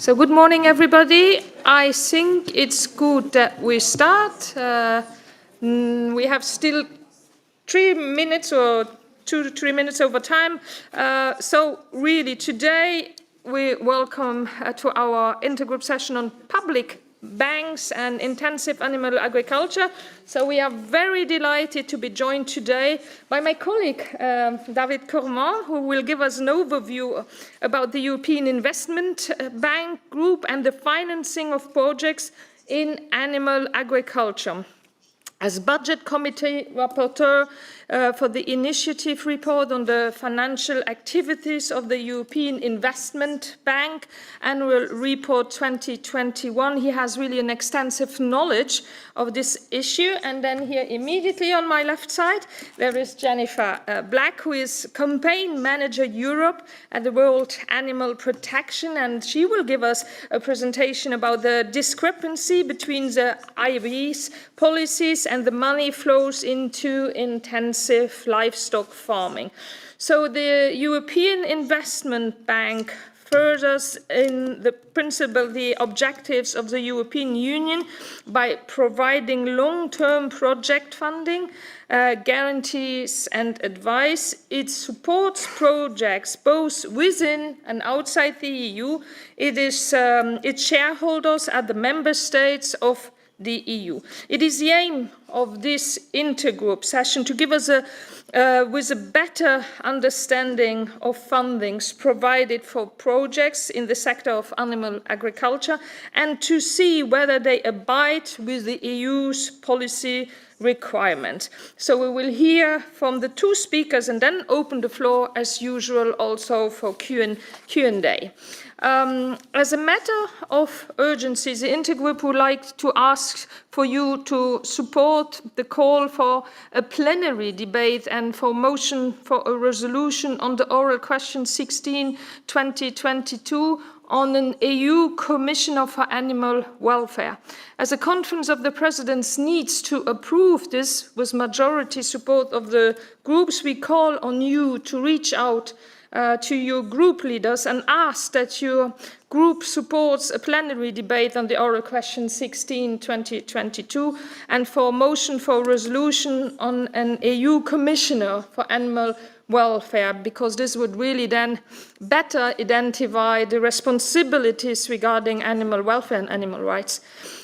So good morning, everybody. I think it's good that we start. We have still 3 minutes or 2 to 3 minutes over time. So really today we welcome to our intergroup session on public banks and intensive animal agriculture. So we are very delighted to be joined today by my colleague, David Cormand, who will give us an overview about the European Investment Bank Group and the financing of projects in animal agriculture. As Budget Committee Rapporteur for the initiative report on the financial activities of the European Investment Bank Annual Report 2021, he has really an extensive knowledge of this issue. And then here immediately on my left side, there is Jennifer Black, who is Campaign Manager Europe at the World Animal Protection, and she will give us a presentation about the discrepancy between the IB's policies and the money flows into intensive livestock farming. So the European Investment Bank furthers in the principle the objectives of the European Union by providing long-term project funding, guarantees and advice. It supports projects both within and outside the EU. Its shareholders are the member states of the EU. It is the aim of this intergroup session to give us with a better understanding of fundings provided for projects in the sector of animal agriculture and to see whether they abide with the EU's policy requirement. So we will hear from the two speakers and then open the floor as usual also for Q&A. As a matter of urgency, the Intergroup would like to ask for you to support the call for a plenary debate and for motion for a resolution on the oral question 16/2022 on an EU Commissioner for Animal Welfare. As a Conference of the Presidents needs to approve this with majority support of the groups, we call on you to reach out to your group leaders and ask that your group supports a plenary debate on the oral question 16/2022 and for motion for resolution on an EU Commissioner for Animal Welfare, because this would really then better identify the responsibilities regarding animal welfare and animal rights.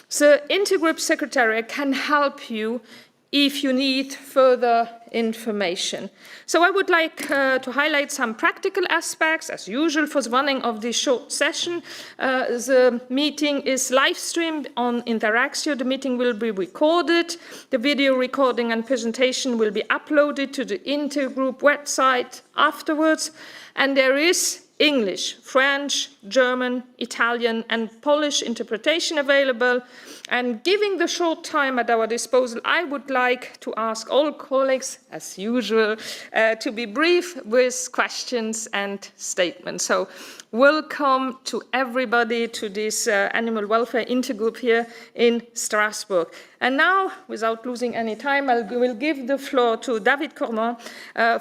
The Intergroup Secretariat can help you if you need further information. So I would like to highlight some practical aspects, as usual, for the running of this short session. The meeting is live streamed on Interactio. The meeting will be recorded. The video recording and presentation will be uploaded to the Intergroup website afterwards. And there is English, French, German, Italian, and Polish interpretation available. And given the short time at our disposal, I would like to ask all colleagues, as usual, to be brief with questions and statements. So welcome to everybody to this animal welfare intergroup here in Strasbourg. And now, without losing any time, I will give the floor to David Cormand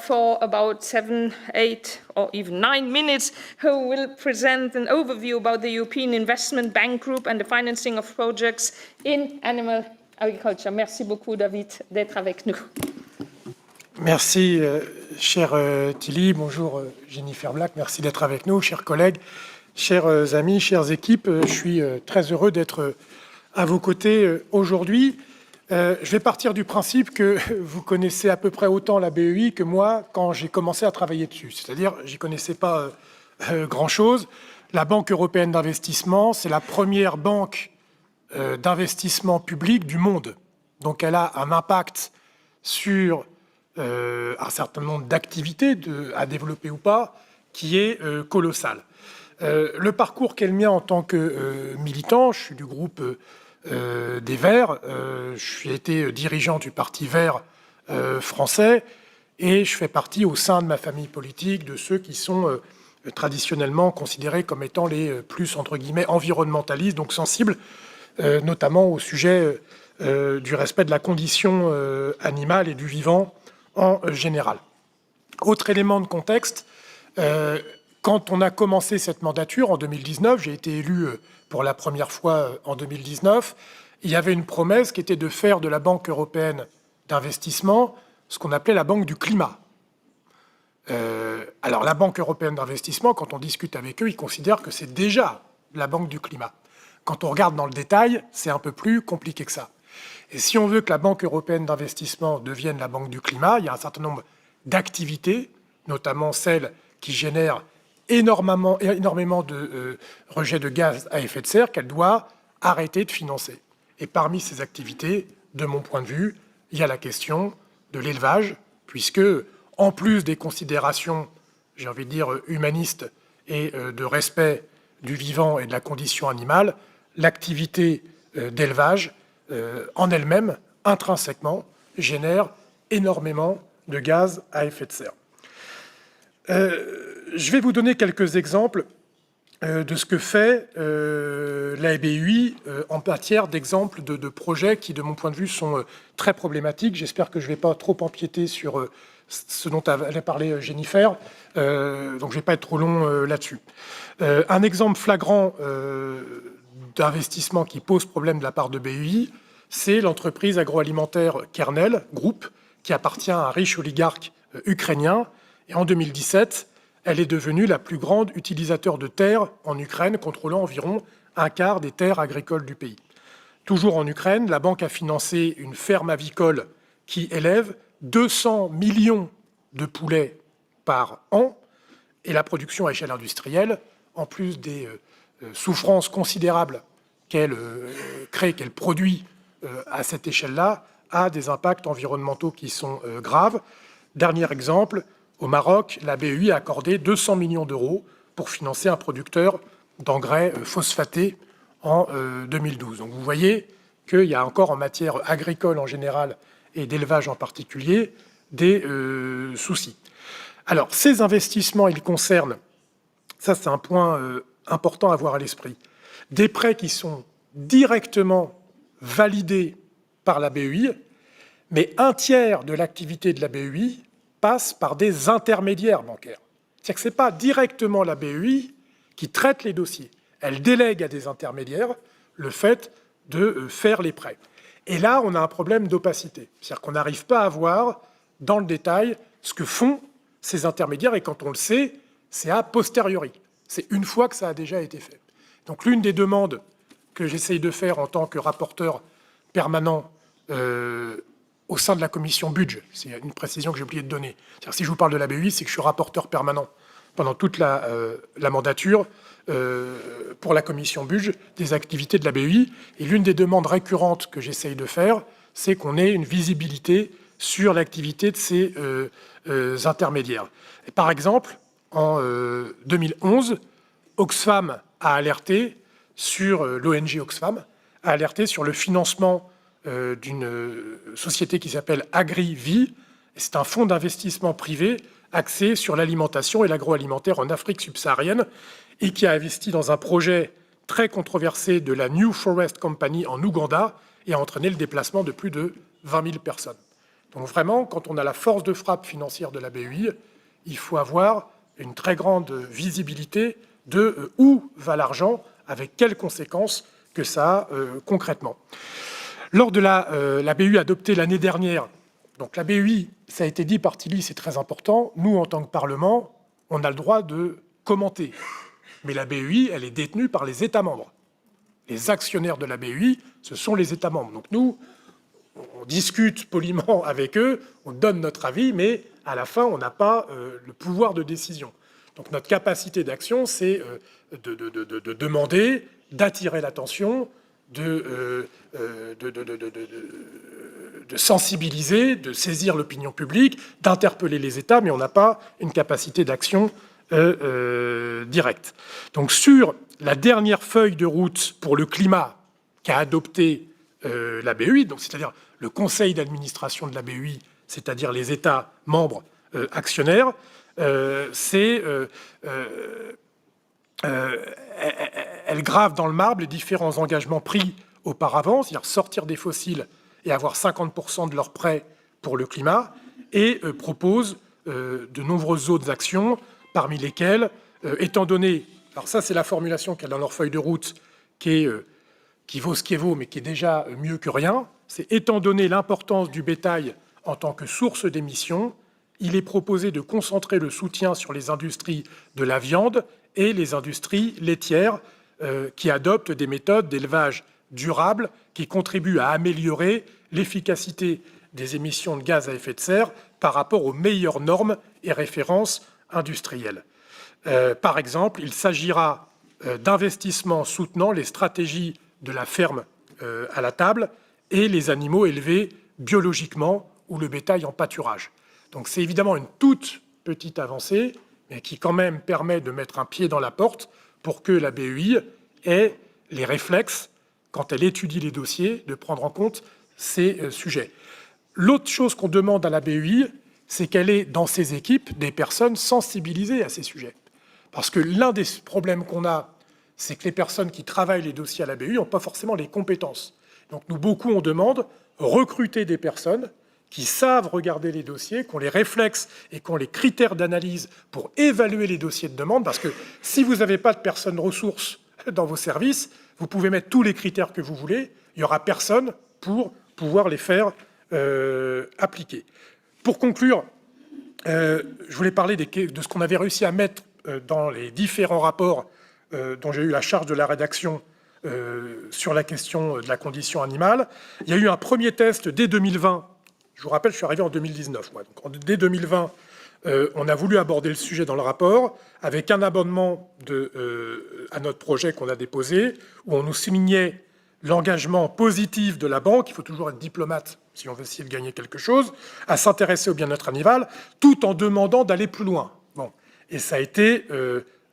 for about 7, 8, or even 9 minutes, who will present an overview about the European Investment Bank Group and the financing of projects in animal agriculture. Merci beaucoup, David, d'être avec nous. Merci, cher Tilly. Bonjour, Jennifer Black. Merci d'être avec nous, chers collègues, chers amis, chères équipes. Je suis très heureux d'être à vos côtés aujourd'hui. Je vais partir du principe que vous connaissez à peu près autant la BEI que moi quand j'ai commencé à travailler dessus. C'est-à-dire, j'y connaissais pas grand-chose. La Banque européenne d'investissement, c'est la première banque d'investissement public du monde. Donc, elle a un impact sur un certain nombre d'activités à développer ou pas, qui est colossal. Le parcours qu'est le mien en tant que militant, je suis du groupe des Verts, j'ai été dirigeant du Parti Vert français et je fais partie au sein de ma famille politique de ceux qui sont traditionnellement considérés comme étant les plus, entre guillemets, environnementalistes, donc sensibles notamment au sujet du respect de la condition animale et du vivant en général. Autre élément de contexte, Quand on a commencé cette mandature en 2019, j'ai été élu pour la première fois en 2019, il y avait une promesse qui était de faire de la Banque européenne d'investissement ce qu'on appelait la Banque du climat. Alors la Banque européenne d'investissement, quand on discute avec eux, ils considèrent que c'est déjà la Banque du climat. Quand on regarde dans le détail, c'est un peu plus compliqué que ça. Et si on veut que la Banque européenne d'investissement devienne la Banque du climat, il y a un certain nombre d'activités, notamment celles qui génèrent énormément de rejets de gaz à effet de serre, qu'elle doit arrêter de financer. Et parmi ces activités, de mon point de vue, il y a la question de l'élevage, puisque, en plus des considérations, j'ai envie de dire, humanistes et de respect du vivant et de la condition animale, l'activité d'élevage, en elle-même, intrinsèquement, génère énormément de gaz à effet de serre. Je vais vous donner quelques exemples de ce que fait la BUI en matière d'exemples de projets qui, de mon point de vue, sont très problématiques. J'espère que je ne vais pas trop empiéter sur ce dont avait parlé Jennifer, donc je ne vais pas être trop long là-dessus. Un exemple flagrant d'investissement qui pose problème de la part de BUI, c'est l'entreprise agroalimentaire Kernel Group, qui appartient à un riche oligarque ukrainien. Et en 2017, elle est devenue la plus grande utilisateur de terres en Ukraine, contrôlant environ un quart des terres agricoles du pays. Toujours en Ukraine, la banque a financé une ferme avicole qui élève 200 millions de poulets par an, et la production à échelle industrielle, en plus des souffrances considérables qu'elle crée, qu'elle produit à cette échelle-là, a des impacts environnementaux qui sont graves. Dernier exemple, au Maroc, la BEI a accordé 200 millions d'euros pour financer un producteur d'engrais phosphatés en 2012. Donc vous voyez qu'il y a encore en matière agricole en général et d'élevage en particulier des soucis. Alors ces investissements, ils concernent, ça c'est un point important à avoir à l'esprit, des prêts qui sont directement validés par la BEI, mais un tiers de l'activité de la BEI passe par des intermédiaires bancaires. C'est-à-dire que ce n'est pas directement la BEI qui traite les dossiers. Elle délègue à des intermédiaires le fait de faire les prêts. Et là, on a un problème d'opacité. C'est-à-dire qu'on n'arrive pas à voir dans le détail ce que font ces intermédiaires, et quand on le sait, c'est a posteriori. C'est une fois que ça a déjà été fait. Donc l'une des demandes que j'essaye de faire en tant que rapporteur permanent au sein de la commission budget, c'est une précision que j'ai oublié de donner. C'est-à-dire, si je vous parle de la BEI, c'est que je suis rapporteur permanent pendant toute la mandature pour la commission budget des activités de la BEI. Et l'une des demandes récurrentes que j'essaye de faire, c'est qu'on ait une visibilité sur l'activité de ces intermédiaires. Et par exemple, en 2011, Oxfam a alerté sur l'ONG Oxfam a alerté sur le financement d'une société qui s'appelle AgriVie. C'est un fonds d'investissement privé axé sur l'alimentation et l'agroalimentaire en Afrique subsaharienne et qui a investi dans un projet très controversé de la New Forest Company en Ouganda et a entraîné le déplacement de plus de 20 000 personnes. Donc vraiment, quand on a la force de frappe financière de la BEI, il faut avoir une très grande visibilité de où va l'argent, avec quelles conséquences que ça a concrètement. Lors de la BEI adoptée l'année dernière, donc la BEI, ça a été dit par Tilly, c'est très important, nous, en tant que Parlement, on a le droit de commenter. Mais la BEI, elle est détenue par les États membres. Les actionnaires de la BEI, ce sont les États membres. Donc nous, on discute poliment avec eux, on donne notre avis, mais à la fin, on n'a pas le pouvoir de décision. Donc notre capacité d'action, c'est de demander, d'attirer l'attention, de sensibiliser, de saisir l'opinion publique, d'interpeller les États, mais on n'a pas une capacité d'action directe. Donc sur la dernière feuille de route pour le climat qu'a adoptée la BEI, donc c'est-à-dire le conseil d'administration de la BEI, c'est-à-dire les États membres actionnaires, elle grave dans le marbre les différents engagements pris auparavant, c'est-à-dire sortir des fossiles et avoir 50% de leurs prêts pour le climat, et propose de nombreuses autres actions, parmi lesquelles étant donné, alors ça c'est la formulation qu'il y a dans leur feuille de route, qui vaut ce qui vaut, mais qui est déjà mieux que rien, c'est étant donné l'importance du bétail en tant que source d'émissions, il est proposé de concentrer le soutien sur les industries de la viande et les industries laitières qui adoptent des méthodes d'élevage durable qui contribuent à améliorer l'efficacité des émissions de gaz à effet de serre par rapport aux meilleures normes et références industrielles. Par exemple, il s'agira d'investissements soutenant les stratégies de la ferme à la table et les animaux élevés biologiquement ou le bétail en pâturage. Donc c'est évidemment une toute petite avancée, mais qui quand même permet de mettre un pied dans la porte pour que la BEI ait les réflexes, quand elle étudie les dossiers, de prendre en compte ces sujets. L'autre chose qu'on demande à la BEI, c'est qu'elle ait dans ses équipes des personnes sensibilisées à ces sujets. Parce que l'un des problèmes qu'on a, c'est que les personnes qui travaillent les dossiers à la BEI n'ont pas forcément les compétences. Donc nous, beaucoup, on demande recruter des personnes qui savent regarder les dossiers, qui ont les réflexes et qui ont les critères d'analyse pour évaluer les dossiers de demande, parce que si vous n'avez pas de personnes ressources dans vos services, vous pouvez mettre tous les critères que vous voulez, il n'y aura personne pour pouvoir les faire appliquer. Pour conclure, je voulais parler de ce qu'on avait réussi à mettre dans les différents rapports dont j'ai eu la charge de la rédaction sur la question de la condition animale. Il y a eu un premier test dès 2020. Je vous rappelle, je suis arrivé en 2019. Donc, dès 2020, on a voulu aborder le sujet dans le rapport avec un amendement à notre projet qu'on a déposé, où on nous soulignait l'engagement positif de la banque, il faut toujours être diplomate si on veut essayer de gagner quelque chose, à s'intéresser au bien-être animal, tout en demandant d'aller plus loin. Bon. Et ça a été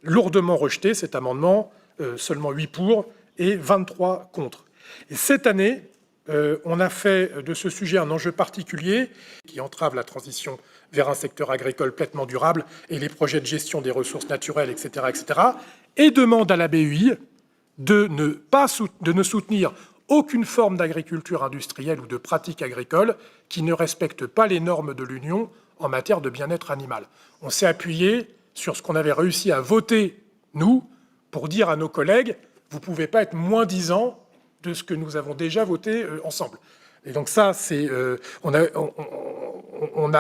lourdement rejeté, cet amendement, seulement 8 pour et 23 contre. Et cette année, on a fait de ce sujet un enjeu particulier qui entrave la transition vers un secteur agricole pleinement durable et les projets de gestion des ressources naturelles, etc., et demande à la BEI de ne soutenir aucune forme d'agriculture industrielle ou de pratique agricole qui ne respecte pas les normes de l'Union en matière de bien-être animal. On s'est appuyé sur ce qu'on avait réussi à voter, nous, pour dire à nos collègues, vous ne pouvez pas être moins-disant de ce que nous avons déjà voté ensemble. Et donc ça, c'est,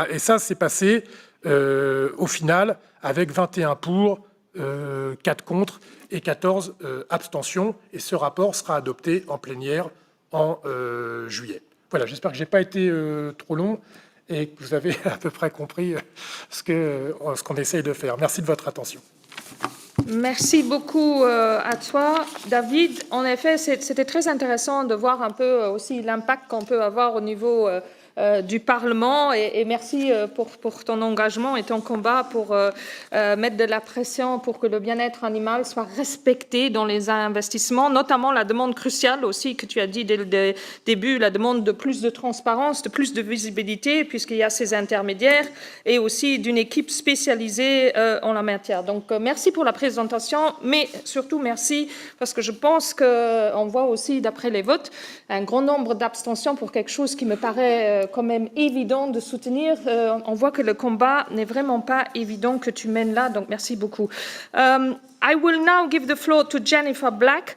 et ça, c'est passé au final avec 21 pour, 4 contre et 14 abstentions. Et ce rapport sera adopté en plénière en juillet. Voilà, j'espère que je n'ai pas été trop long et que vous avez à peu près compris ce qu'on essaye de faire. Merci de votre attention. Merci beaucoup à toi, David. En effet, c'était très intéressant de voir un peu aussi l'impact qu'on peut avoir au niveau du Parlement et merci pour ton engagement et ton combat pour mettre de la pression pour que le bien-être animal soit respecté dans les investissements, notamment la demande cruciale aussi que tu as dit dès le début, la demande de plus de transparence, de plus de visibilité puisqu'il y a ces intermédiaires et aussi d'une équipe spécialisée en la matière. Donc merci pour la présentation, mais surtout merci parce que je pense qu'on voit aussi d'après les votes un grand nombre d'abstentions pour quelque chose qui me paraît quand même évident de soutenir. On voit que le combat n'est vraiment pas évident que tu mènes là, donc merci beaucoup. I will now give the floor to Jennifer Black.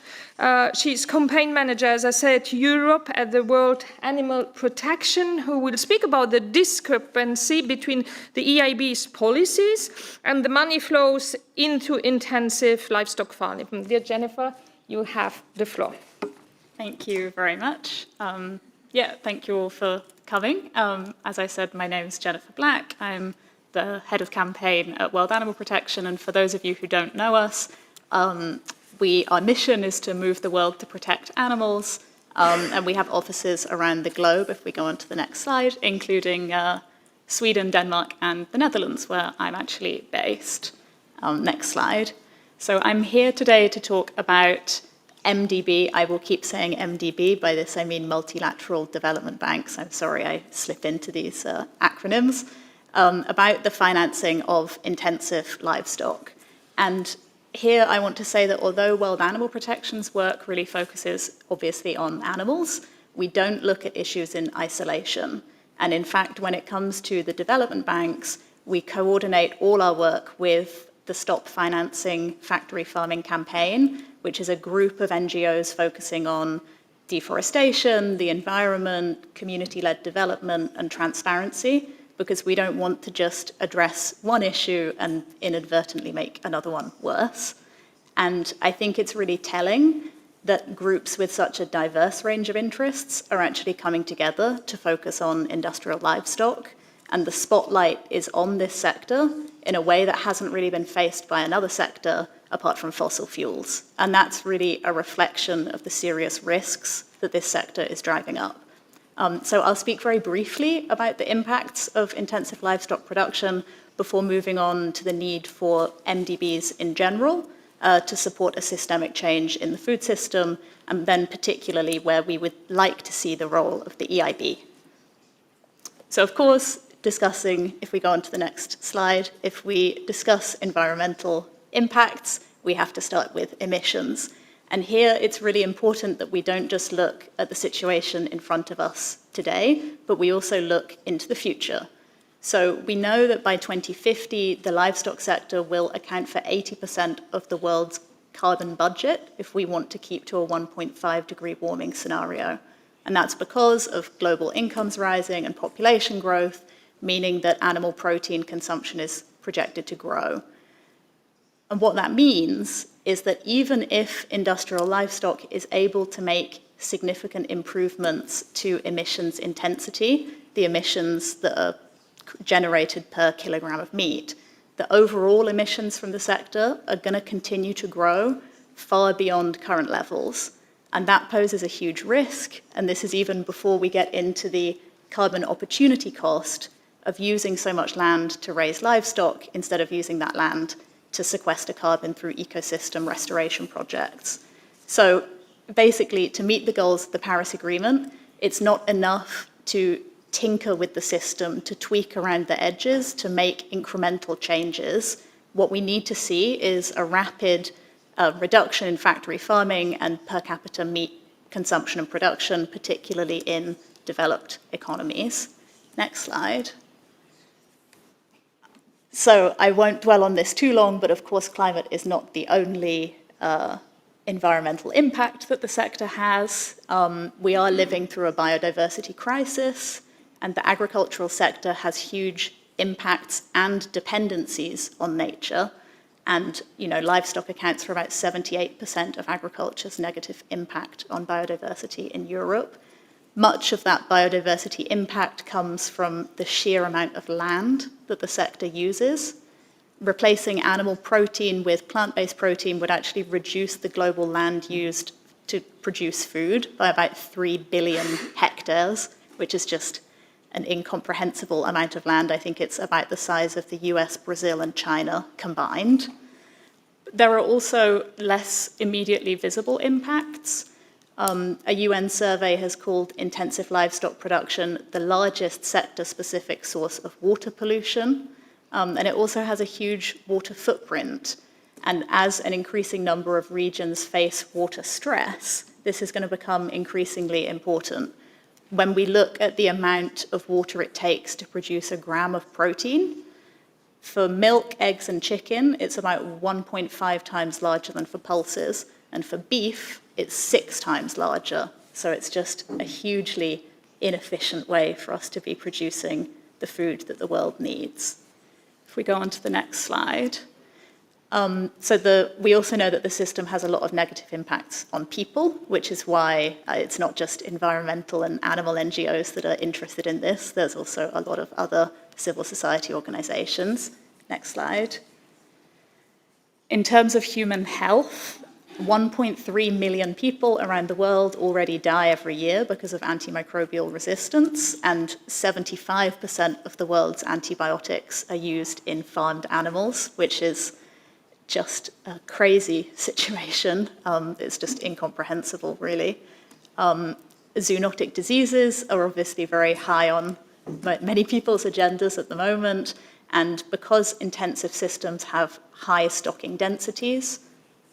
She's campaign manager, as I said, Europe at the World Animal Protection, who will speak about the discrepancy between the EIB's policies and the money flows into intensive livestock farming. Dear Jennifer, you have the floor. Thank you very much. Thank you all for coming. As I said, my name is Jennifer Black. I'm the head of campaign at World Animal Protection, and for those of you who don't know us, our mission is to move the world to protect animals, and we have offices around the globe, if we go on to the next slide, including Sweden, Denmark, and the Netherlands, where I'm actually based. Next slide. So I'm here today to talk about MDB. I will keep saying MDB. By this I mean Multilateral Development Banks. I'm sorry I slip into these acronyms. About the financing of intensive livestock. And here I want to say that although World Animal Protection's work really focuses obviously on animals, we don't look at issues in isolation. And in fact, when it comes to the development banks, we coordinate all our work with the Stop Financing Factory Farming campaign, which is a group of NGOs focusing on deforestation, the environment, community-led development, and transparency, because we don't want to just address one issue and inadvertently make another one worse. And I think it's really telling that groups with such a diverse range of interests are actually coming together to focus on industrial livestock, and the spotlight is on this sector in a way that hasn't really been faced by another sector apart from fossil fuels. And that's really a reflection of the serious risks that this sector is driving up. So I'll speak very briefly about the impacts of intensive livestock production before moving on to the need for MDBs in general to support a systemic change in the food system, and then particularly where we would like to see the role of the EIB. So of course, discussing, if we go on to the next slide, if we discuss environmental impacts, we have to start with emissions. And here it's really important that we don't just look at the situation in front of us today, but we also look into the future. So we know that by 2050, the livestock sector will account for 80% of the world's carbon budget if we want to keep to a 1.5 degree warming scenario. And that's because of global incomes rising and population growth, meaning that animal protein consumption is projected to grow. And what that means is that even if industrial livestock is able to make significant improvements to emissions intensity, the emissions that are generated per kilogram of meat, the overall emissions from the sector are going to continue to grow far beyond current levels. And that poses a huge risk. And this is even before we get into the carbon opportunity cost of using so much land to raise livestock instead of using that land to sequester carbon through ecosystem restoration projects. So basically, to meet the goals of the Paris Agreement, it's not enough to tinker with the system, to tweak around the edges, to make incremental changes. What we need to see is a rapid reduction in factory farming and per capita meat consumption and production, particularly in developed economies. Next slide. So I won't dwell on this too long, but of course climate is not the only environmental impact that the sector has. We are living through a biodiversity crisis, and the agricultural sector has huge impacts and dependencies on nature. And livestock accounts for about 78% of agriculture's negative impact on biodiversity in Europe. Much of that biodiversity impact comes from the sheer amount of land that the sector uses. Replacing animal protein with plant-based protein would actually reduce the global land used to produce food by about 3 billion hectares, which is just an incomprehensible amount of land. I think it's about the size of the US, Brazil, and China combined. There are also less immediately visible impacts. A UN survey has called intensive livestock production the largest sector-specific source of water pollution, and it also has a huge water footprint. And as an increasing number of regions face water stress, this is going to become increasingly important. When we look at the amount of water it takes to produce a gram of protein, for milk, eggs, and chicken, it's about 1.5 times larger than for pulses, and for beef, it's 6 times larger. So it's just a hugely inefficient way for us to be producing the food that the world needs. If we go on to the next slide. We also know that the system has a lot of negative impacts on people, which is why it's not just environmental and animal NGOs that are interested in this. There's also a lot of other civil society organizations. Next slide. In terms of human health, 1.3 million people around the world already die every year because of antimicrobial resistance, and 75% of the world's antibiotics are used in farmed animals, which is just a crazy situation. It's just incomprehensible, really. Zoonotic diseases are obviously very high on many people's agendas at the moment, and because intensive systems have high stocking densities,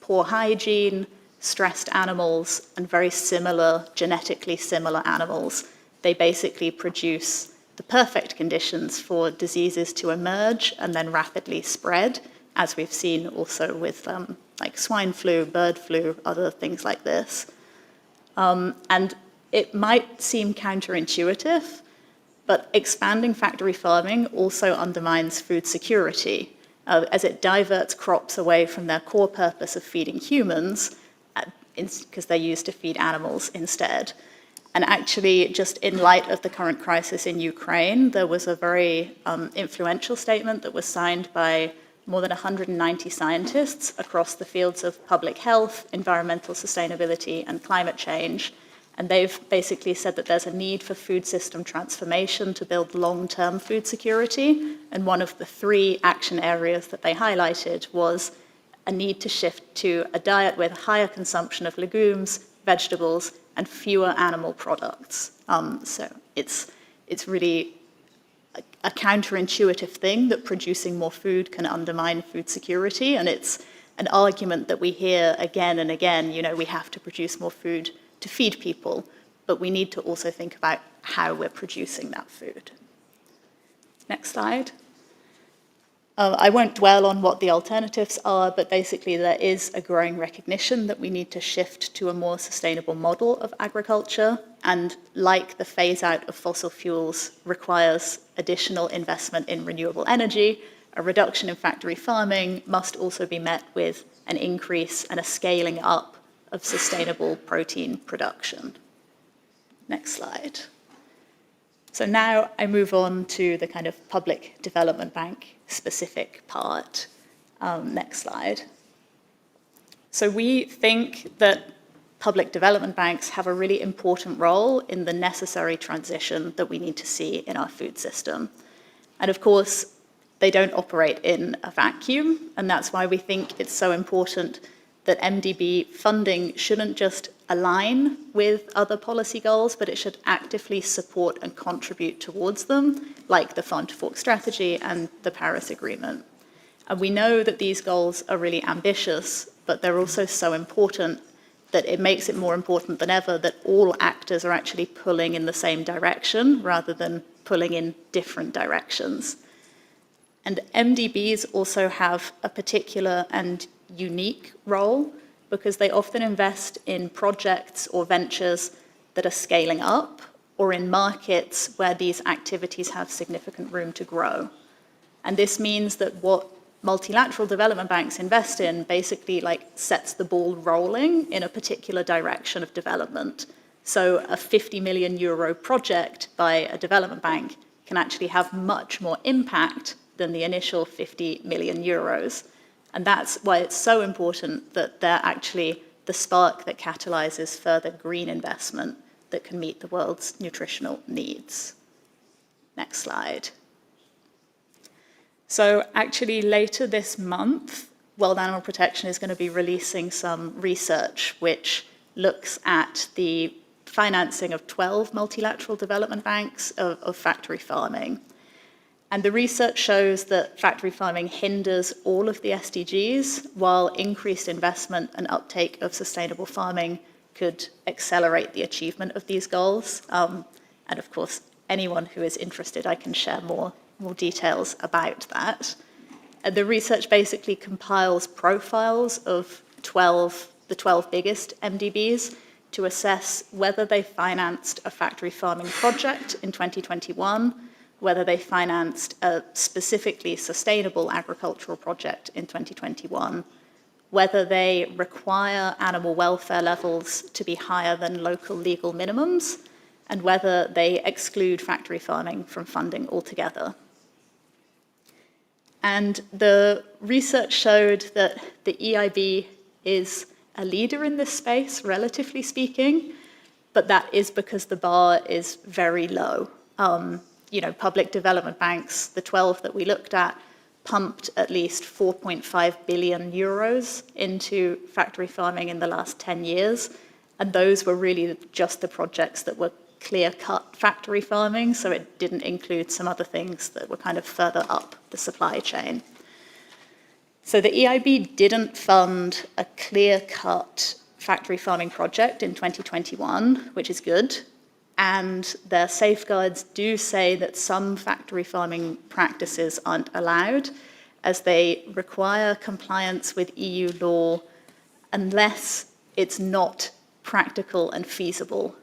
poor hygiene, stressed animals, and very similar, genetically similar animals, they basically produce the perfect conditions for diseases to emerge and then rapidly spread, as we've seen also with like swine flu, bird flu, other things like this. And it might seem counterintuitive, but expanding factory farming also undermines food security, as it diverts crops away from their core purpose of feeding humans, because they're used to feed animals instead. And actually, just in light of the current crisis in Ukraine, there was a very influential statement that was signed by more than 190 scientists across the fields of public health, environmental sustainability, and climate change. And they've basically said that there's a need for food system transformation to build long-term food security. And one of the 3 action areas that they highlighted was a need to shift to a diet with higher consumption of legumes, vegetables, and fewer animal products. So it's really a counterintuitive thing that producing more food can undermine food security, and it's an argument that we hear again and again. You know, we have to produce more food to feed people, but we need to also think about how we're producing that food. Next slide. I won't dwell on what the alternatives are, but basically there is a growing recognition that we need to shift to a more sustainable model of agriculture, and like the phase out of fossil fuels requires additional investment in renewable energy, a reduction in factory farming must also be met with an increase and a scaling up of sustainable protein production. Next slide. So now I move on to the kind of public development bank specific part. Next slide. So we think that public development banks have a really important role in the necessary transition that we need to see in our food system. And of course, they don't operate in a vacuum, and that's why we think it's so important that MDB funding shouldn't just align with other policy goals, but it should actively support and contribute towards them, like the Farm to Fork strategy and the Paris Agreement. And we know that these goals are really ambitious, but they're also so important that it makes it more important than ever that all actors are actually pulling in the same direction rather than pulling in different directions. And MDBs also have a particular and unique role because they often invest in projects or ventures that are scaling up or in markets where these activities have significant room to grow. And this means that what multilateral development banks invest in basically sets the ball rolling in a particular direction of development. So a 50 million euro project by a development bank can actually have much more impact than the initial 50 million euros. And that's why it's so important that they're actually the spark that catalyzes further green investment that can meet the world's nutritional needs. Next slide. So actually later this month, World Animal Protection is going to be releasing some research which looks at the financing of 12 multilateral development banks of factory farming. And the research shows that factory farming hinders all of the SDGs, while increased investment and uptake of sustainable farming could accelerate the achievement of these goals. And of course, anyone who is interested, I can share more details about that. The research basically compiles profiles of the 12 biggest MDBs to assess whether they financed a factory farming project in 2021, whether they financed a specifically sustainable agricultural project in 2021, whether they require animal welfare levels to be higher than local legal minimums, and whether they exclude factory farming from funding altogether. And the research showed that the EIB is a leader in this space, relatively speaking, but that is because the bar is very low. Public development banks, the 12 that we looked at, pumped at least 4.5 billion euros into factory farming in the last 10 years. And those were really just the projects that were clear-cut factory farming, so it didn't include some other things that were kind of further up the supply chain. So the EIB didn't fund a clear-cut factory farming project in 2021, which is good. And their safeguards do say that some factory farming practices aren't allowed, as they require compliance with EU law unless it's not practical and feasible.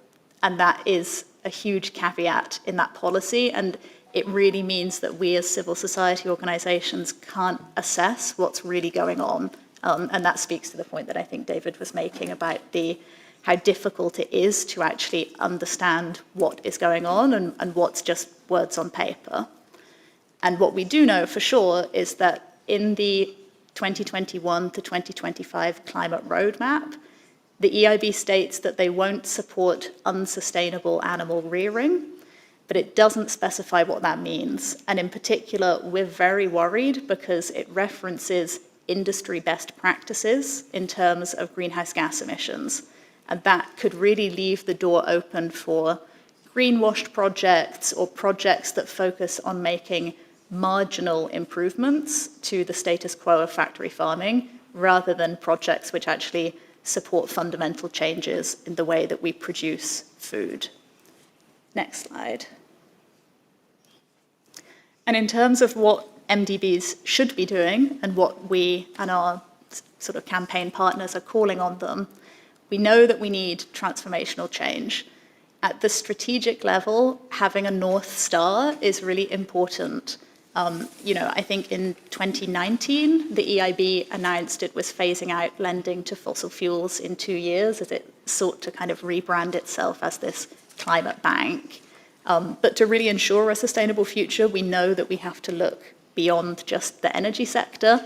And that is a huge caveat in that policy. And it really means that we as civil society organisations can't assess what's really going on. And that speaks to the point that I think David was making about how difficult it is to actually understand what is going on and what's just words on paper. And what we do know for sure is that in the 2021 to 2025 climate roadmap, the EIB states that they won't support unsustainable animal rearing, but it doesn't specify what that means. And in particular, we're very worried because it references industry best practices in terms of greenhouse gas emissions. And that could really leave the door open for greenwashed projects or projects that focus on making marginal improvements to the status quo of factory farming, rather than projects which actually support fundamental changes in the way that we produce food. Next slide. And in terms of what MDBs should be doing and what we and our sort of campaign partners are calling on them, we know that we need transformational change. At the strategic level, having a North Star is really important. I think in 2019, the EIB announced it was phasing out lending to fossil fuels in 2 years as it sought to kind of rebrand itself as this climate bank. But to really ensure a sustainable future, we know that we have to look beyond just the energy sector.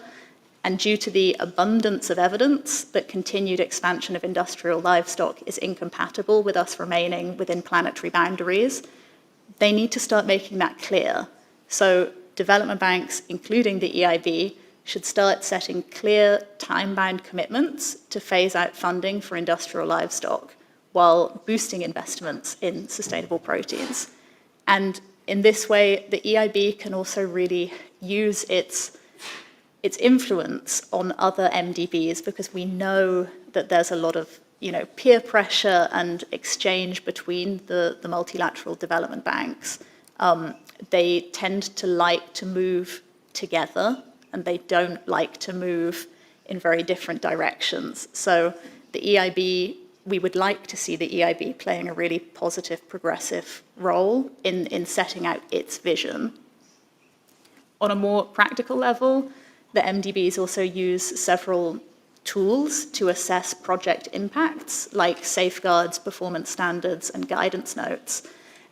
And due to the abundance of evidence that continued expansion of industrial livestock is incompatible with us remaining within planetary boundaries, they need to start making that clear. So development banks, including the EIB, should start setting clear time-bound commitments to phase out funding for industrial livestock while boosting investments in sustainable proteins. And in this way, the EIB can also really use its influence on other MDBs, because we know that there's a lot of peer pressure and exchange between the multilateral development banks. They tend to like to move together, and they don't like to move in very different directions. So the EIB, we would like to see the EIB playing a really positive, progressive role in setting out its vision. On a more practical level, the MDBs also use several tools to assess project impacts, like safeguards, performance standards, and guidance notes.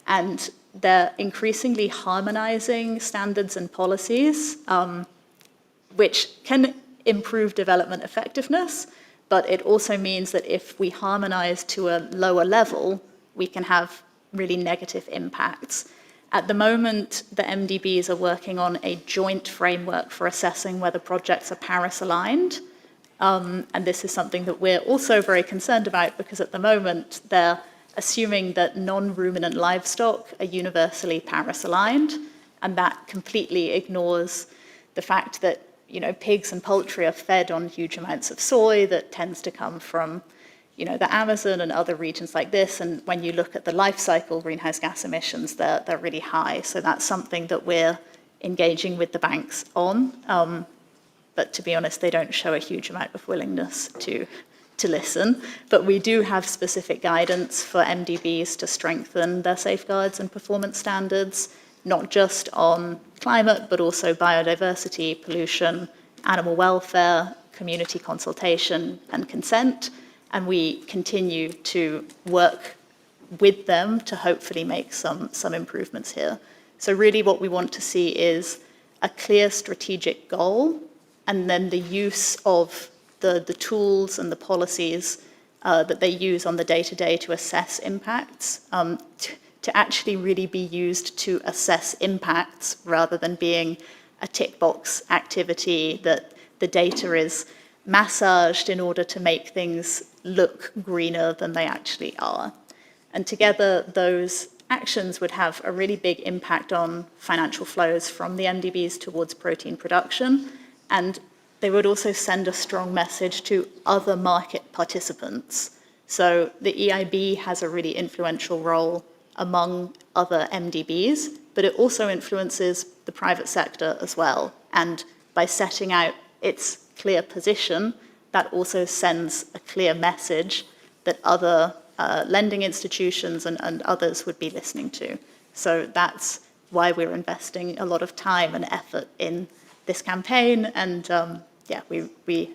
And they're increasingly harmonizing standards and policies, which can improve development effectiveness, but it also means that if we harmonize to a lower level, we can have really negative impacts. At the moment, the MDBs are working on a joint framework for assessing whether projects are Paris-aligned. And this is something that we're also very concerned about, because at the moment, they're assuming that non-ruminant livestock are universally Paris-aligned, and that completely ignores the fact that pigs and poultry are fed on huge amounts of soy that tends to come from the Amazon and other regions like this. And when you look at the life cycle greenhouse gas emissions, they're really high. So that's something that we're engaging with the banks on. But to be honest, they don't show a huge amount of willingness to listen. But we do have specific guidance for MDBs to strengthen their safeguards and performance standards, not just on climate, but also biodiversity, pollution, animal welfare, community consultation, and consent. And we continue to work with them to hopefully make some improvements here. So really what we want to see is a clear strategic goal, and then the use of the tools and the policies that they use on the day-to-day to assess impacts, to actually really be used to assess impacts rather than being a tick box activity that the data is massaged in order to make things look greener than they actually are. And together, those actions would have a really big impact on financial flows from the MDBs towards protein production, and they would also send a strong message to other market participants. So the EIB has a really influential role among other MDBs, but it also influences the private sector as well. And by setting out its clear position, that also sends a clear message that other lending institutions and others would be listening to. So that's why we're investing a lot of time and effort in this campaign, and we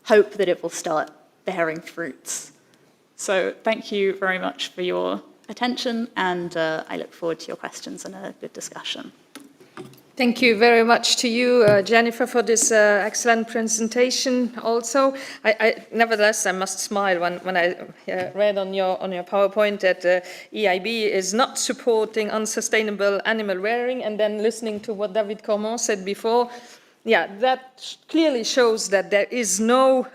hope that it will start bearing fruits. So thank you very much for your attention, and I look forward to your questions and a good discussion. Thank you very much to you, Jennifer, for this excellent presentation. Also, nevertheless, I must smile when I read on your PowerPoint that EIB is not supporting unsustainable animal rearing, and then listening to what David Cormont said before. Yeah, that clearly shows that there is no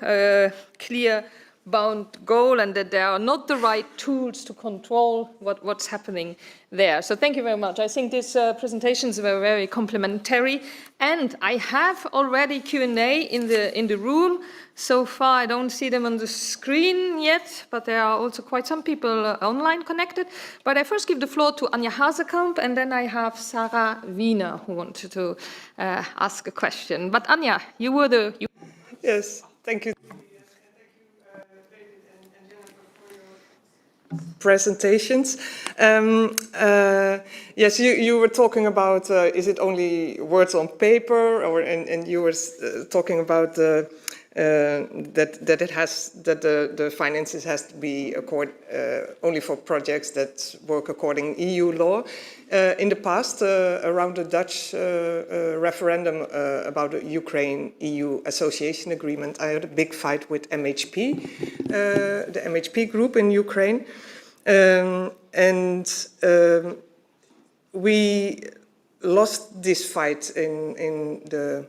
clear bound goal, and that there are not the right tools to control what's happening there. So thank you very much. I think these presentations were very complimentary, and I have already Q&A in the room. So far, I don't see them on the screen yet, but there are also quite some people online connected. But I first give the floor to Anja Hazekamp, and then I have Sarah Wiener who wanted to ask a question. But Anja, you were the... Yes, thank you. Presentations. Yes, you were talking about is it only words on paper, and you were talking about that the finances has to be only for projects that work according EU law. In the past, around the Dutch referendum about the Ukraine-EU association agreement, I had a big fight with MHP, the MHP group in Ukraine. We lost this fight in the,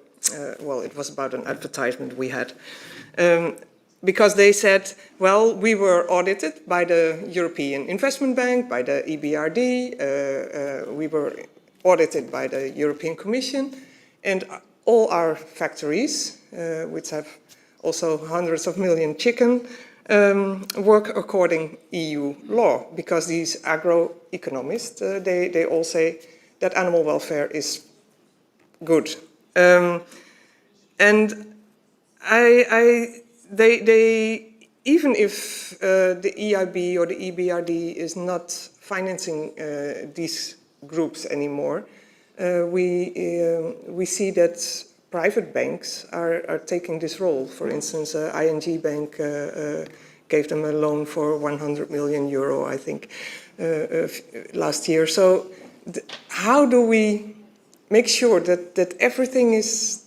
well, it was about an advertisement we had. Because they said, well, we were audited by the European Investment Bank, by the EBRD, we were audited by the European Commission, and all our factories, which have also hundreds of million chicken, work according EU law, because these agroeconomists, they all say that animal welfare is good. They even if the EIB or the EBRD is not financing these groups anymore, we see that private banks are taking this role. For instance, ING Bank gave them a loan for 100 million euro, I think, last year. So how do we make sure that everything is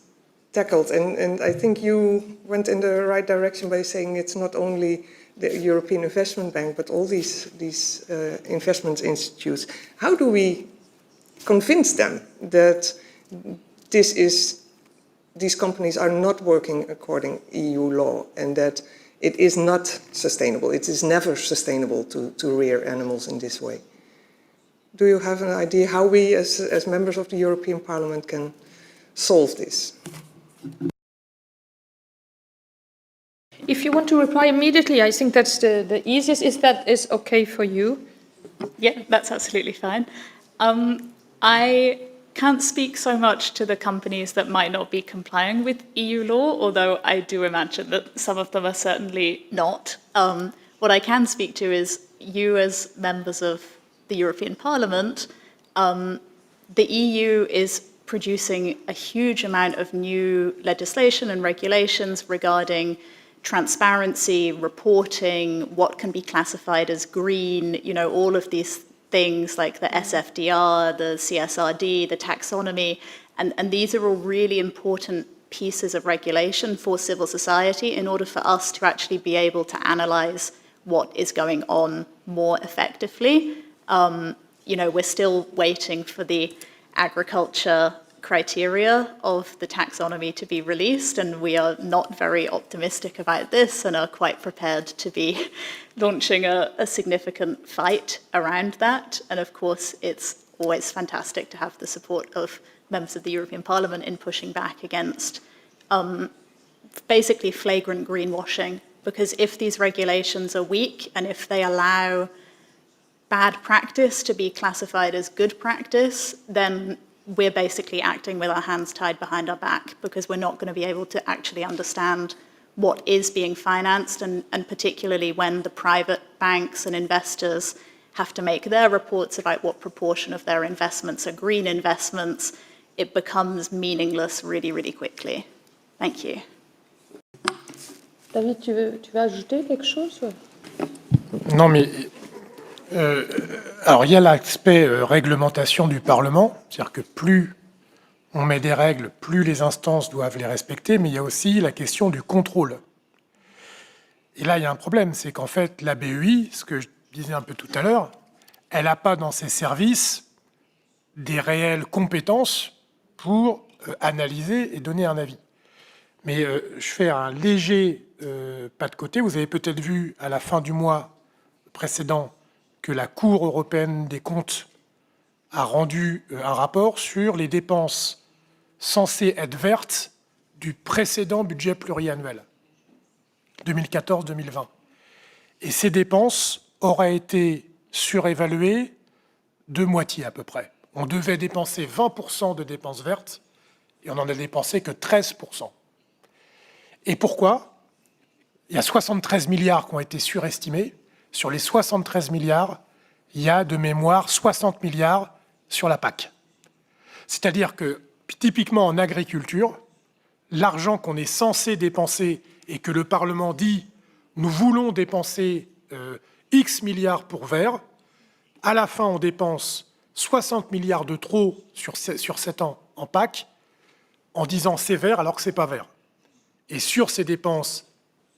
tackled? And I think you went in the right direction by saying it's not only the European Investment Bank, but all these investment institutes. How do we convince them that these companies are not working according to EU law, and that it is not sustainable? It is never sustainable to rear animals in this way. Do you have an idea how we, as members of the European Parliament, can solve this? If you want to reply immediately, I think that's the easiest. Is that okay for you? Yeah, that's absolutely fine. I can't speak so much to the companies that might not be complying with EU law, although I do imagine that some of them are certainly not. What I can speak to is you as members of the European Parliament. The EU is producing a huge amount of new legislation and regulations regarding transparency, reporting, what can be classified as green, you know, all of these things like the SFDR, the CSRD, the taxonomy, and these are all really important pieces of regulation for civil society in order for us to actually be able to analyze what is going on more effectively. You know, we're still waiting for the agriculture criteria of the taxonomy to be released, and we are not very optimistic about this and are quite prepared to be launching a significant fight around that. And of course, it's always fantastic to have the support of members of the European Parliament in pushing back against basically flagrant greenwashing, because if these regulations are weak and if they allow bad practice to be classified as good practice, then we're basically acting with our hands tied behind our back because we're not going to be able to actually understand what is being financed, and particularly when the private banks and investors have to make their reports about what proportion of their investments are green investments, it becomes meaningless really, really quickly. Thank you. David, tu veux ajouter quelque chose? Non, mais alors il y a l'aspect réglementation du Parlement, c'est-à-dire que plus on met des règles, plus les instances doivent les respecter, mais il y a aussi la question du contrôle. Et là, il y a un problème, c'est qu'en fait, la BEI, ce que je disais un peu tout à l'heure, elle n'a pas dans ses services des réelles compétences pour analyser et donner un avis. Mais je fais un léger pas de côté. Vous avez peut-être vu à la fin du mois précédent que la Cour européenne des comptes a rendu un rapport sur les dépenses censées être vertes du précédent budget pluriannuel, 2014-2020. Et ces dépenses auraient été surévaluées de moitié à peu près. On devait dépenser 20% de dépenses vertes et on n'en a dépensé que 13%. Et pourquoi? Il y a 73 milliards qui ont été surestimés. Sur les 73 milliards, il y a de mémoire 60 milliards sur la PAC. C'est-à-dire que, typiquement en agriculture, l'argent qu'on est censé dépenser et que le Parlement dit « nous voulons dépenser X milliards pour vert », à la fin on dépense 60 milliards de trop sur 7 ans en PAC en disant « c'est vert » alors que ce n'est pas vert. Et sur ces dépenses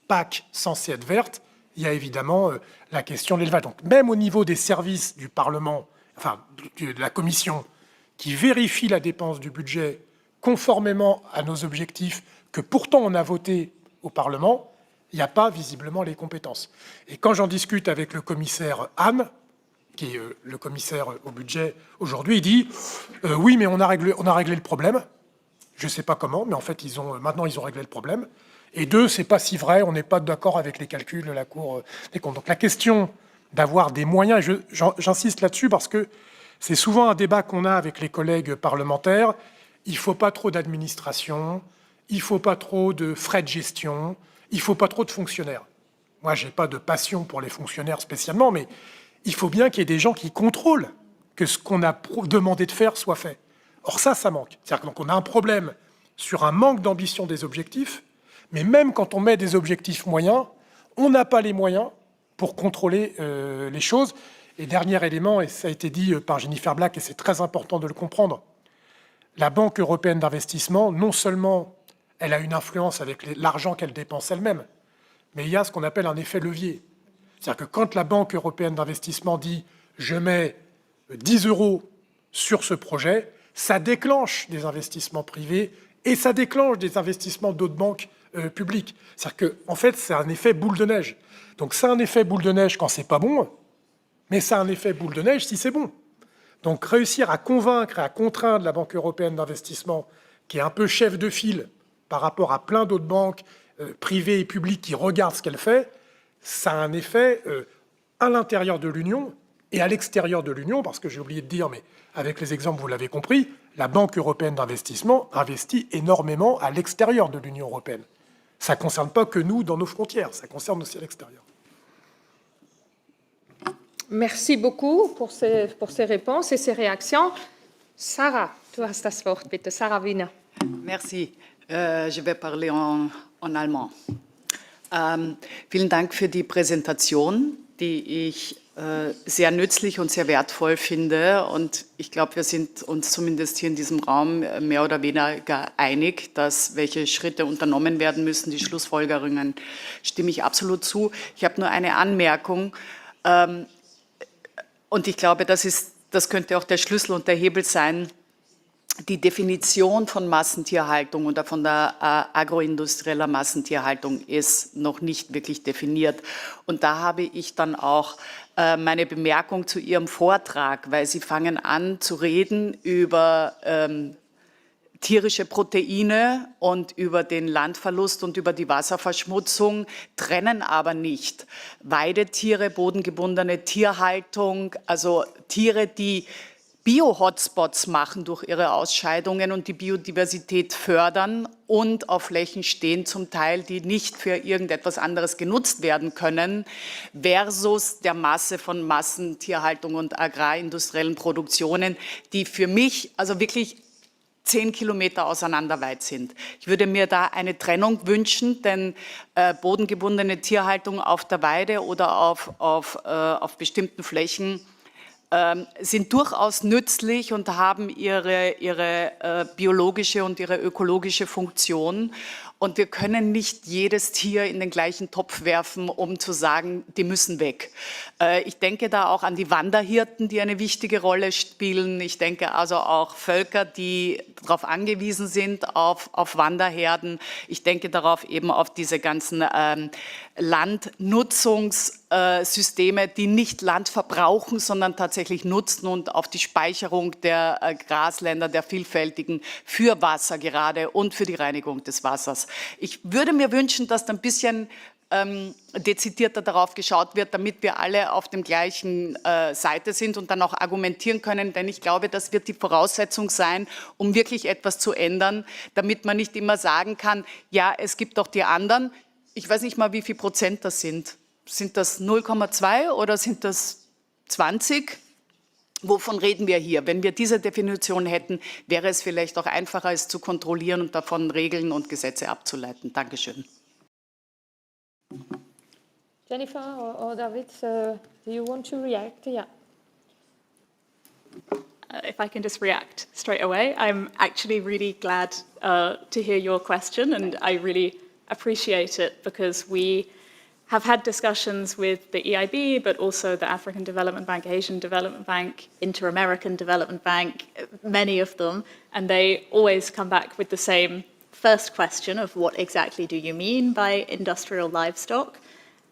PAC censées être vertes, il y a évidemment la question de l'élevage. Donc même au niveau des services du Parlement, enfin de la Commission, qui vérifie la dépense du budget conformément à nos objectifs que pourtant on a voté au Parlement, il n'y a pas visiblement les compétences. Et quand j'en discute avec le commissaire Hahn, qui est le commissaire au budget aujourd'hui, il dit oui, mais on a réglé le problème. Je ne sais pas comment, mais en fait, maintenant, ils ont réglé le problème. Et deux, c'est pas si vrai, on n'est pas d'accord avec les calculs de la Cour des comptes. Donc la question d'avoir des moyens, et j'insiste là-dessus parce que c'est souvent un débat qu'on a avec les collègues parlementaires, il ne faut pas trop d'administration, il ne faut pas trop de frais de gestion, il ne faut pas trop de fonctionnaires. Moi, je n'ai pas de passion pour les fonctionnaires spécialement, mais il faut bien qu'il y ait des gens qui contrôlent que ce qu'on a demandé de faire soit fait. Or ça manque. C'est-à-dire qu'on a un problème sur un manque d'ambition des objectifs, mais même quand on met des objectifs moyens, on n'a pas les moyens pour contrôler les choses. Et dernier élément, et ça a été dit par Jennifer Black, et c'est très important de le comprendre, la Banque européenne d'investissement, non seulement elle a une influence avec l'argent qu'elle dépense elle-même, mais il y a ce qu'on appelle un effet levier. C'est-à-dire que quand la Banque européenne d'investissement dit « je mets 10 € sur ce projet », ça déclenche des investissements privés et ça déclenche des investissements d'autres banques publiques. C'est-à-dire qu'en fait, c'est un effet boule de neige. Donc c'est un effet boule de neige quand c'est pas bon, mais c'est un effet boule de neige si c'est bon. Donc réussir à convaincre et à contraindre la Banque européenne d'investissement, qui est un peu chef de file par rapport à plein d'autres banques privées et publiques qui regardent ce qu'elle fait, ça a un effet à l'intérieur de l'Union et à l'extérieur de l'Union, parce que j'ai oublié de dire, mais avec les exemples, vous l'avez compris, la Banque européenne d'investissement investit énormément à l'extérieur de l'Union européenne. Ça ne concerne pas que nous dans nos frontières, ça concerne aussi à l'extérieur. Merci beaucoup pour ces réponses et ces réactions. Sarah, du hast das Wort, bitte. Sarah Wiener. Merci. Je vais parler en allemand. Vielen Dank für die Präsentation, die ich sehr nützlich und sehr wertvoll finde. Und ich glaube, wir sind uns zumindest hier in diesem Raum mehr oder weniger einig, dass welche Schritte unternommen werden müssen. Die Schlussfolgerungen stimme ich absolut zu. Ich habe nur eine Anmerkung. Und ich glaube, das könnte auch der Schlüssel und der Hebel sein. Die Definition von Massentierhaltung oder von der agroindustrieller Massentierhaltung ist noch nicht wirklich definiert. Und da habe ich dann auch meine Bemerkung zu Ihrem Vortrag, weil Sie fangen an zu reden über tierische Proteine und über den Landverlust und über die Wasserverschmutzung, trennen aber nicht Weidetiere, bodengebundene Tierhaltung, also Tiere, die Bio-Hotspots machen durch ihre Ausscheidungen und die Biodiversität fördern und auf Flächen stehen, zum Teil, die nicht für irgendetwas anderes genutzt werden können, versus der Masse von Massentierhaltung und agrarindustriellen Produktionen, die für mich also wirklich 10 Kilometer auseinander weit sind. Ich würde mir da eine Trennung wünschen, denn bodengebundene Tierhaltung auf der Weide oder auf bestimmten Flächen sind durchaus nützlich und haben ihre biologische und ihre ökologische Funktion. Und wir können nicht jedes Tier in den gleichen Topf werfen, um zu sagen, die müssen weg. Ich denke da auch an die Wanderhirten, die eine wichtige Rolle spielen. Ich denke also auch Völker, die darauf angewiesen sind, auf Wanderherden. Ich denke darauf eben auf diese ganzen Landnutzungssysteme, die nicht Land verbrauchen, sondern tatsächlich nutzen und auf die Speicherung der Grasländer, der vielfältigen, für Wasser gerade und für die Reinigung des Wassers. Ich würde mir wünschen, dass da ein bisschen dezidierter darauf geschaut wird, damit wir alle auf der gleichen Seite sind und dann auch argumentieren können, denn ich glaube, das wird die Voraussetzung sein, um wirklich etwas zu ändern, damit man nicht immer sagen kann, ja, es gibt doch die anderen. Ich weiß nicht mal, wie viel Prozent das sind. Sind das 0,2 oder sind das 20? Wovon reden wir hier? Wenn wir diese Definition hätten, wäre es vielleicht auch einfacher, es zu kontrollieren und davon Regeln und Gesetze abzuleiten. Dankeschön. Jennifer or David, do you want to react? Yeah. If I can just react straight away, I'm actually really glad to hear your question, and I really appreciate it because we have had discussions with the EIB, but also the African Development Bank, Asian Development Bank, Inter-American Development Bank, many of them, and they always come back with the same first question of what exactly do you mean by industrial livestock?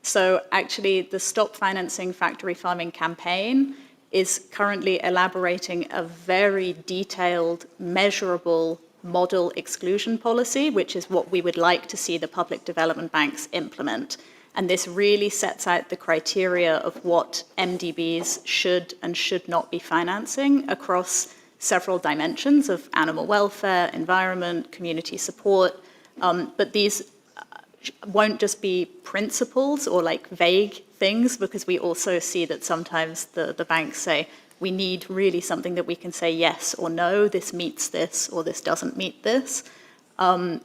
So actually the Stop Financing Factory Farming campaign is currently elaborating a very detailed, measurable model exclusion policy, which is what we would like to see the public development banks implement. And this really sets out the criteria of what MDBs should and should not be financing across several dimensions of animal welfare, environment, community support. But these won't just be principles or like vague things, because we also see that sometimes the banks say, we need really something that we can say yes or no, this meets this or this doesn't meet this.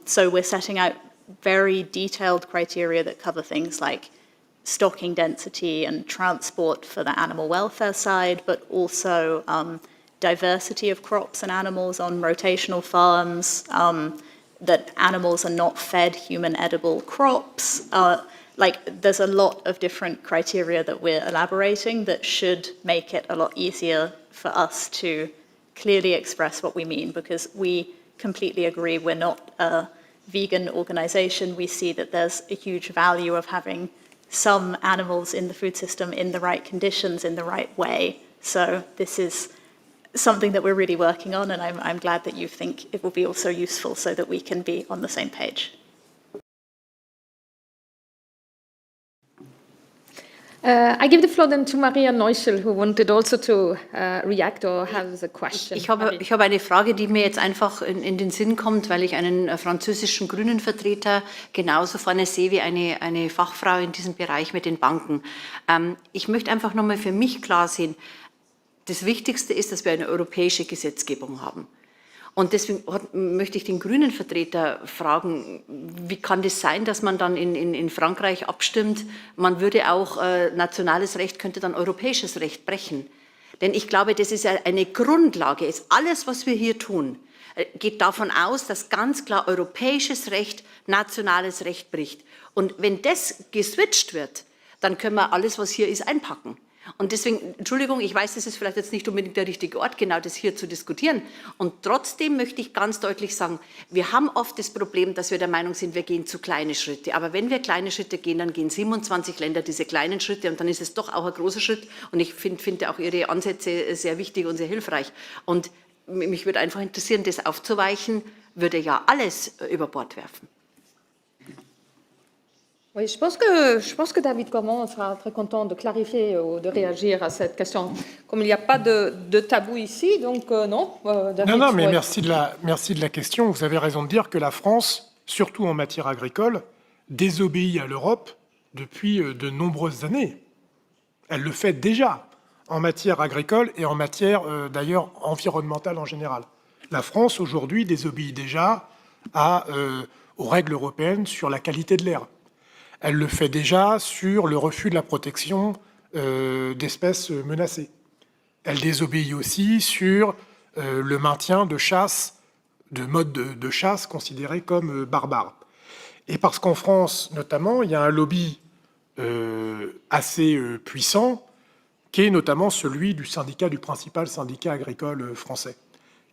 So we're setting out very detailed criteria that cover things like stocking density and transport for the animal welfare side, but also diversity of crops and animals on rotational farms, that animals are not fed human edible crops. Like there's a lot of different criteria that we're elaborating that should make it a lot easier for us to clearly express what we mean, because we completely agree we're not a vegan organization. We see that there's a huge value of having some animals in the food system in the right conditions, in the right way. So this is something that we're really working on, and I'm glad that you think it will be also useful so that we can be on the same page. I give the floor then to Maria Neuschel, who wanted also to react or have a question. Ich habe eine Frage, die mir jetzt einfach in den Sinn kommt, weil ich einen französischen Grünen-Vertreter genauso vorne sehe wie eine Fachfrau in diesem Bereich mit den Banken. Ich möchte einfach nochmal für mich klar sehen, das Wichtigste ist, dass wir eine europäische Gesetzgebung haben. Und deswegen möchte ich den Grünen-Vertreter fragen, wie kann das sein, dass man dann in Frankreich abstimmt, man würde auch nationales Recht, könnte dann europäisches Recht brechen. Denn ich glaube, das ist ja eine Grundlage, ist alles, was wir hier tun, geht davon aus, dass ganz klar europäisches Recht nationales Recht bricht. Und wenn das geswitcht wird, dann können wir alles, was hier ist, einpacken. Und deswegen, Entschuldigung, ich weiß, das ist vielleicht jetzt nicht unbedingt der richtige Ort, genau das hier zu diskutieren. Und trotzdem möchte ich ganz deutlich sagen, wir haben oft das Problem, dass wir der Meinung sind, wir gehen zu kleine Schritte. Aber wenn wir kleine Schritte gehen, dann gehen 27 Länder diese kleinen Schritte und dann ist es doch auch ein großer Schritt. Und ich finde auch Ihre Ansätze sehr wichtig und sehr hilfreich. Und mich würde einfach interessieren, das aufzuweichen, würde ja alles über Bord werfen. Oui, je pense que David Cormon sera très content de clarifier ou de réagir à cette question. Comme il n'y a pas de tabou ici, donc non. David, Non, mais ouais. merci de la question. Vous avez raison de dire que la France, surtout en matière agricole, désobéit à l'Europe depuis de nombreuses années. Elle le fait déjà en matière agricole et en matière, d'ailleurs, environnementale en général. La France, aujourd'hui, désobéit déjà aux règles européennes sur la qualité de l'air. Elle le fait déjà sur le refus de la protection d'espèces menacées. Elle désobéit aussi sur le maintien de chasse, de modes de chasse considérés comme barbares. Et parce qu'en France, notamment, il y a un lobby assez puissant, qui est notamment celui du principal syndicat agricole français,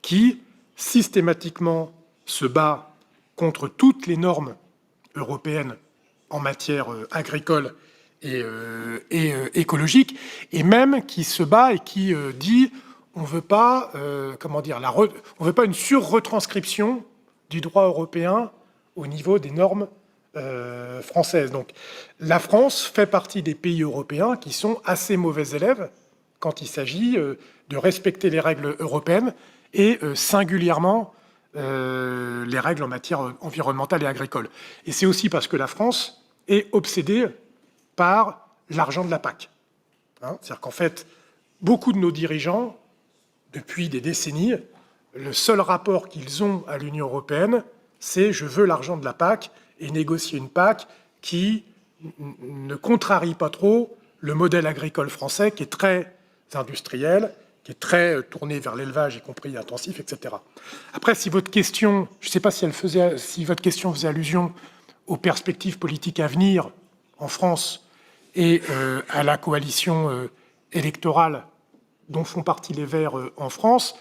qui systématiquement se bat contre toutes les normes européennes en matière agricole et écologique, et même qui se bat et qui dit on veut pas, on veut pas une surretranscription du droit européen au niveau des normes françaises. Donc, la France fait partie des pays européens qui sont assez mauvais élèves quand il s'agit de respecter les règles européennes et singulièrement les règles en matière environnementale et agricole. Et c'est aussi parce que la France est obsédée par l'argent de la PAC. C'est-à-dire qu'en fait, beaucoup de nos dirigeants, depuis des décennies, le seul rapport qu'ils ont à l'Union européenne, c'est « je veux l'argent de la PAC » et négocier une PAC qui ne contrarie pas trop le modèle agricole français qui est très industriel, qui est très tourné vers l'élevage, y compris intensif, etc. Après, si votre question, je ne sais pas si votre question faisait allusion aux perspectives politiques à venir en France et à la coalition électorale dont font partie les Verts en France,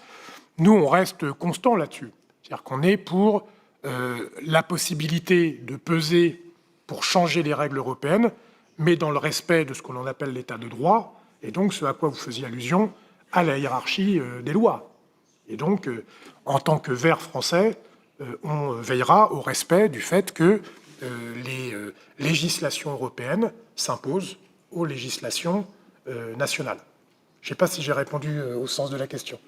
nous, on reste constant là-dessus. C'est-à-dire qu'on est pour la possibilité de peser pour changer les règles européennes, mais dans le respect de ce qu'on appelle l'état de droit, et donc ce à quoi vous faisiez allusion, à la hiérarchie des lois. Et donc, en tant que Verts français, on veillera au respect du fait que les législations européennes s'imposent aux législations nationales. Je ne sais pas si j'ai répondu au sens de la question.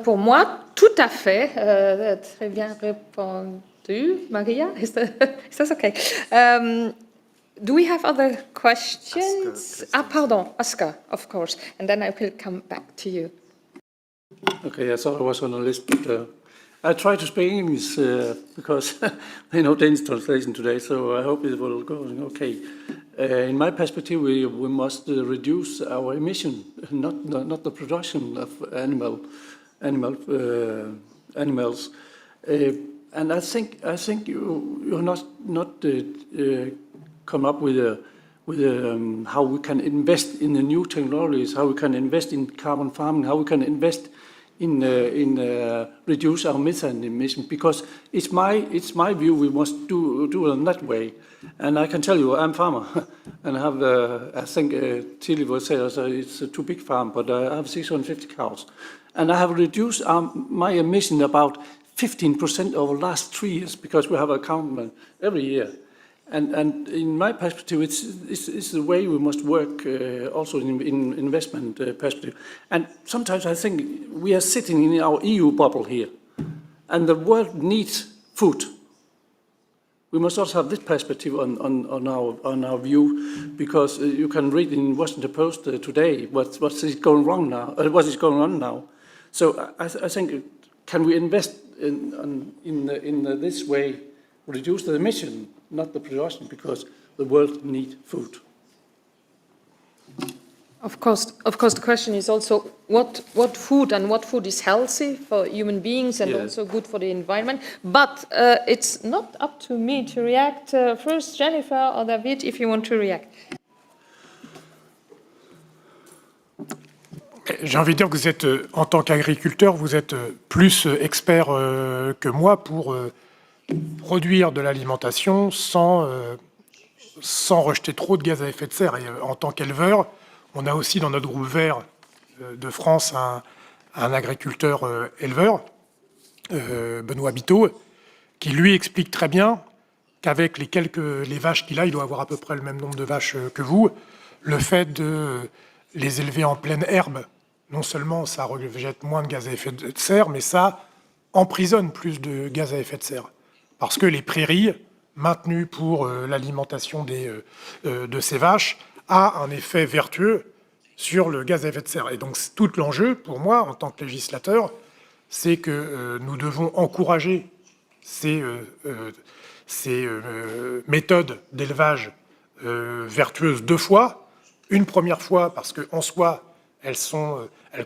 Pour moi, tout à fait. Très bien répondu, Maria. Is that okay? Do we have other questions? Pardon, Oscar, of course. And then I will come back to you. Okay, I thought I was on the list, but I try to speak English because I know Danish translation today, so I hope it will go okay. In my perspective, we must reduce our emission, not the production of animals. And I think you not come up with how we can invest in the new technologies, how we can invest in carbon farming, how we can invest in reduce our methane emission, because it's my view we must do it in that way. And I can tell you, I'm a farmer, and I have I think Tilly would say it's a too big farm, but I have 650 cows, and I have reduced my emission about 15% over the last 3 years because we have a count every year. And in my perspective, it's the way we must work also in investment perspective. And sometimes I think we are sitting in our EU bubble here, and the world needs food. We must also have this perspective on our view, because you can read in Washington Post today what is going wrong now, what is going on now. So I think, can we invest in this way, reduce the emission, not the production, because the world needs food. Of course, the question is also what food and what food is healthy for human beings and also good for the environment. But it's not up to me to react. First, Jennifer or David, if you want to react. J'ai envie de dire que vous êtes, en tant qu'agriculteur, vous êtes plus expert que moi pour produire de l'alimentation sans rejeter trop de gaz à effet de serre. Et en tant qu'éleveur, on a aussi dans notre groupe vert de France un agriculteur éleveur, Benoît Biteau, qui lui explique très bien qu'avec les vaches qu'il a, il doit avoir à peu près le même nombre de vaches que vous, le fait de les élever en pleine herbe, non seulement ça rejette moins de gaz à effet de serre, mais ça emprisonne plus de gaz à effet de serre. Parce que les prairies, maintenues pour l'alimentation de ces vaches, a un effet vertueux sur le gaz à effet de serre. Et donc tout l'enjeu, pour moi, en tant que législateur, c'est que nous devons encourager ces méthodes d'élevage vertueuses deux fois. Une première fois parce qu'en soi, elles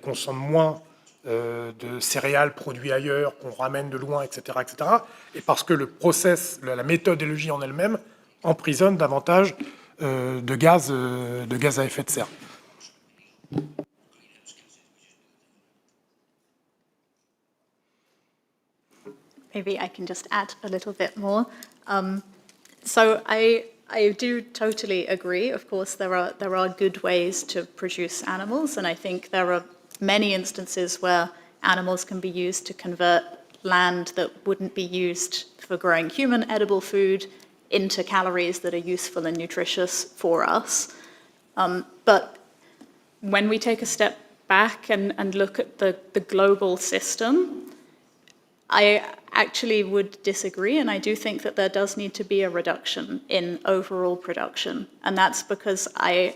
consomment moins de céréales produites ailleurs, qu'on ramène de loin, etc., etc. Et parce que le process, la méthodologie en elle-même, emprisonne davantage de gaz à effet de serre. Maybe I can just add a little bit more. So I do totally agree. Of course, there are good ways to produce animals, and I think there are many instances where animals can be used to convert land that wouldn't be used for growing human edible food into calories that are useful and nutritious for us. But when we take a step back and look at the global system, I actually would disagree, and I do think that there does need to be a reduction in overall production. And that's because I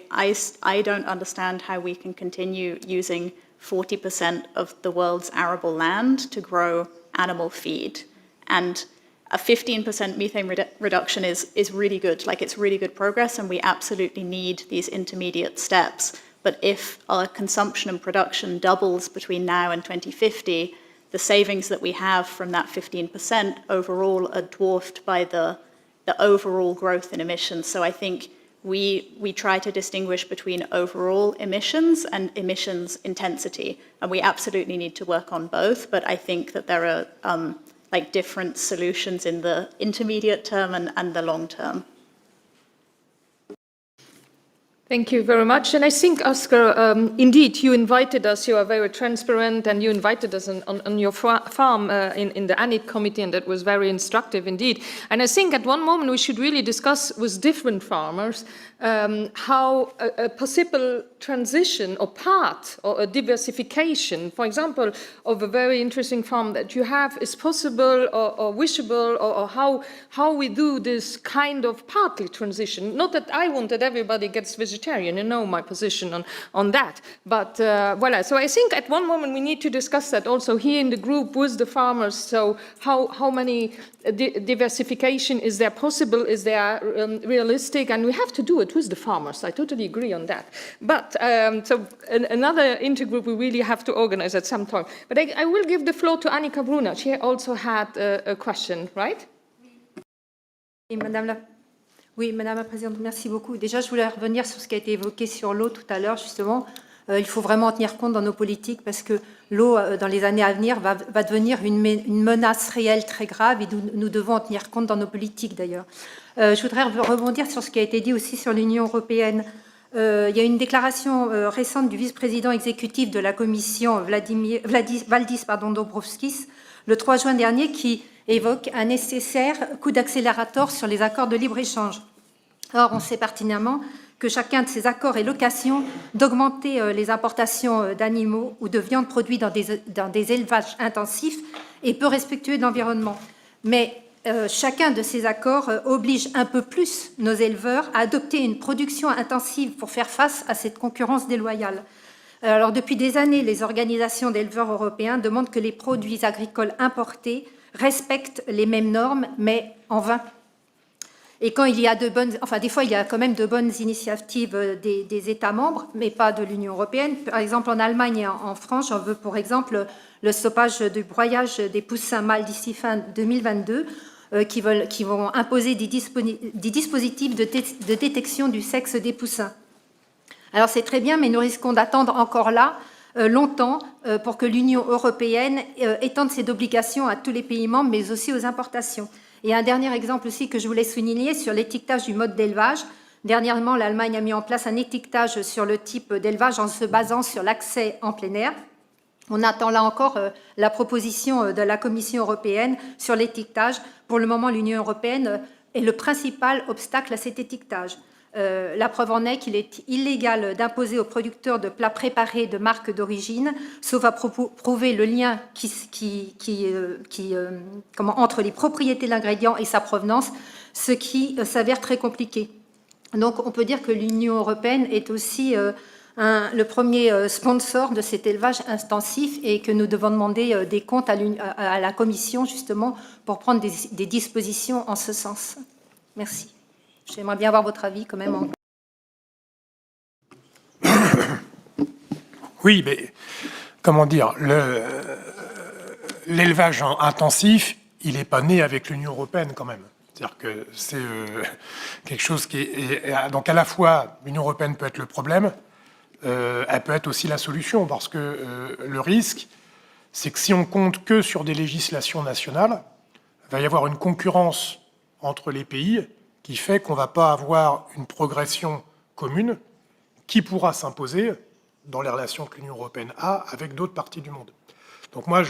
don't understand how we can continue using 40% of the world's arable land to grow animal feed. And a 15% methane reduction is really good. Like, it's really good progress, and we absolutely need these intermediate steps. But if our consumption and production doubles between now and 2050, the savings that we have from that 15% overall are dwarfed by the overall growth in emissions. So I think we try to distinguish between overall emissions and emissions intensity, and we absolutely need to work on both. But I think that there are like different solutions in the intermediate term and the long term. Thank you very much. And I think, Oscar, indeed, you invited us, you are very transparent, and you invited us on your farm in the ANIT committee, and that was very instructive indeed. And I think at one moment we should really discuss with different farmers how a possible transition or path or a diversification, for example, of a very interesting farm that you have is possible or wishable, or how we do this kind of partly transition. Not that I want that everybody gets vegetarian, you know my position on that. But voilà, so I think at one moment we need to discuss that also here in the group with the farmers. So how many diversification is there possible, is there realistic, and we have to do it with the farmers. I totally agree on that. But so another intergroup we really have to organize at some time. But I will give the floor to Annika Brunner. She also had a question, right? Et Oui, Madame la Présidente, merci beaucoup. Déjà, je voulais revenir sur ce qui a été évoqué sur l'eau tout à l'heure, justement. Il faut vraiment en tenir compte dans nos politiques parce que l'eau, dans les années à venir, va devenir une menace réelle très grave et nous devons en tenir compte dans nos politiques, d'ailleurs. Je voudrais rebondir sur ce qui a été dit aussi sur l'Union européenne. Il y a une déclaration récente du vice-président exécutif de la Commission, Valdis Dombrovskis, le 3 juin dernier, qui évoque un nécessaire coup d'accélérateur sur les accords de libre-échange. Or, on sait pertinemment que chacun de ces accords est l'occasion d'augmenter les importations d'animaux ou de viande produits dans des élevages intensifs et peu respectueux de l'environnement. Mais chacun de ces accords oblige un peu plus nos éleveurs à adopter une production intensive pour faire face à cette concurrence déloyale. Alors, depuis des années, les organisations d'éleveurs européens demandent que les produits agricoles importés respectent les mêmes normes, mais en vain. Et quand il y a des fois, il y a quand même de bonnes initiatives des États membres, mais pas de l'Union européenne. Par exemple, en Allemagne et en France, j'en veux pour exemple le stoppage du broyage des poussins mâles d'ici fin 2022, qui vont imposer des dispositifs de détection du sexe des poussins. Alors c'est très bien, mais nous risquons d'attendre encore là longtemps pour que l'Union européenne étende ses obligations à tous les pays membres, mais aussi aux importations. Et un dernier exemple aussi que je voulais souligner sur l'étiquetage du mode d'élevage. Dernièrement, l'Allemagne a mis en place un étiquetage sur le type d'élevage en se basant sur l'accès en plein air. On attend là encore la proposition de la Commission européenne sur l'étiquetage. Pour le moment, l'Union européenne est le principal obstacle à cet étiquetage. La preuve en est qu'il est illégal d'imposer aux producteurs de plats préparés de marque d'origine, sauf à prouver le lien entre les propriétés de l'ingrédient et sa provenance, ce qui s'avère très compliqué. Donc on peut dire que l'Union européenne est aussi le premier sponsor de cet élevage intensif et que nous devons demander des comptes à la Commission justement pour prendre des dispositions en ce sens. Merci. J'aimerais bien avoir votre avis quand même. Oui, mais comment dire, l'élevage intensif, il n'est pas né avec l'Union européenne quand même. C'est-à-dire que c'est quelque chose qui est... Donc à la fois, l'Union européenne peut être le problème, elle peut être aussi la solution, parce que le risque, c'est que si on compte que sur des législations nationales, il va y avoir une concurrence entre les pays qui fait qu'on ne va pas avoir une progression commune qui pourra s'imposer dans les relations que l'Union européenne a avec d'autres parties du monde. Donc moi,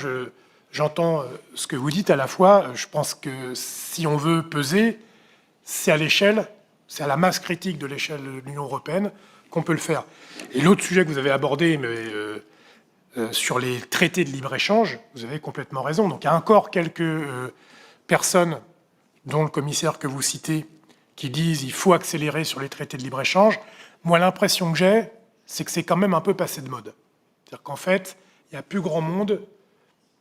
j'entends ce que vous dites à la fois. Je pense que si on veut peser, c'est à l'échelle, c'est à la masse critique de l'échelle de l'Union européenne qu'on peut le faire. Et l'autre sujet que vous avez abordé, mais sur les traités de libre-échange, vous avez complètement raison. Donc il y a encore quelques personnes, dont le commissaire que vous citez, qui disent qu'il faut accélérer sur les traités de libre-échange. Moi, l'impression que j'ai, c'est que c'est quand même un peu passé de mode. C'est-à-dire qu'en fait, il n'y a plus grand monde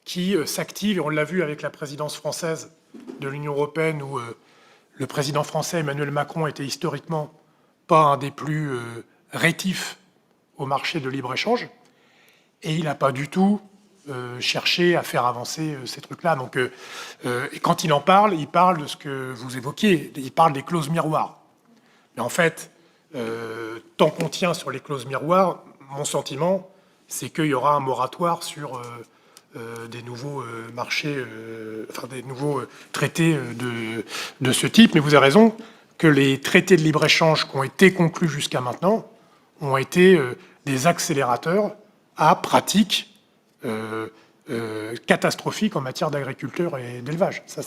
qui s'active, et on l'a vu avec la présidence française de l'Union européenne, où le président français Emmanuel Macron était historiquement pas un des plus rétifs au marché de libre-échange, et il n'a pas du tout cherché à faire avancer ces trucs-là. Donc, et quand il parle de ce que vous évoquiez, il parle des clauses miroirs. Mais en fait, tant qu'on tient sur les clauses miroirs, mon sentiment, c'est qu'il y aura un moratoire sur des nouveaux marchés, enfin des nouveaux traités de ce type. Mais vous avez raison que les traités de libre-échange qui ont été conclus jusqu'à maintenant ont été des accélérateurs à pratiques catastrophiques en matière d'agriculture et d'élevage. Ça,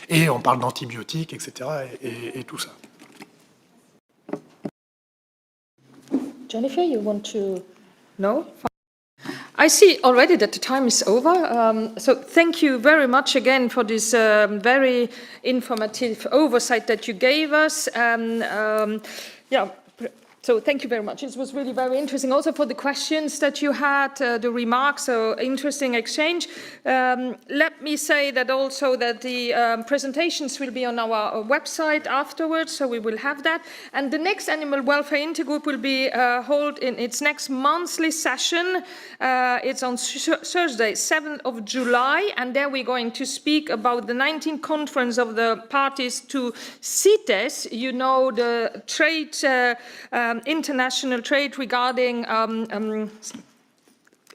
et on parle d'antibiotiques, etc. et tout ça. Jennifer, you want to... No? I see already that the time is over. So thank you very much again for this very informative oversight that you gave us. Yeah. So thank you very much. It was really very interesting. Also for the questions that you had, the remarks, so interesting exchange. Let me say that also that the presentations will be on our website afterwards, so we will have that. And the next Animal Welfare Intergroup will be held in its next monthly session. It's on Thursday, 7th of July, and there we're going to speak about the 19th conference of the parties to CITES, you know, the trade international trade regarding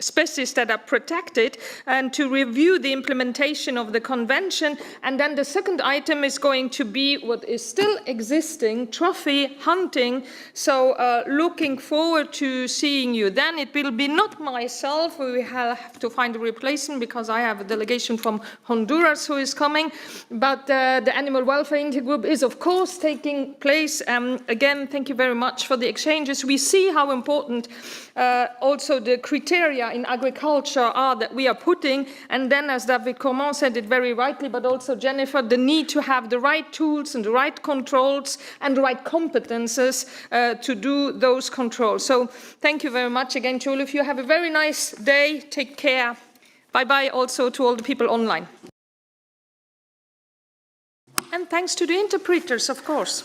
species that are protected, and to review the implementation of the convention. And then the second item is going to be what is still existing, trophy hunting. So looking forward to seeing you then. It will be not myself, we will have to find a replacement because I have a delegation from Honduras who is coming, but the Animal Welfare Intergroup is of course taking place. Again, thank you very much for the exchanges. We see how important also the criteria in agriculture are that we are putting, and then as David Cormont said it very rightly, but also Jennifer, the need to have the right tools and the right controls and the right competences to do those controls. So thank you very much again to all of you. Have a very nice day. Take care. Bye-bye also to all the people online. And thanks to the interpreters, of course.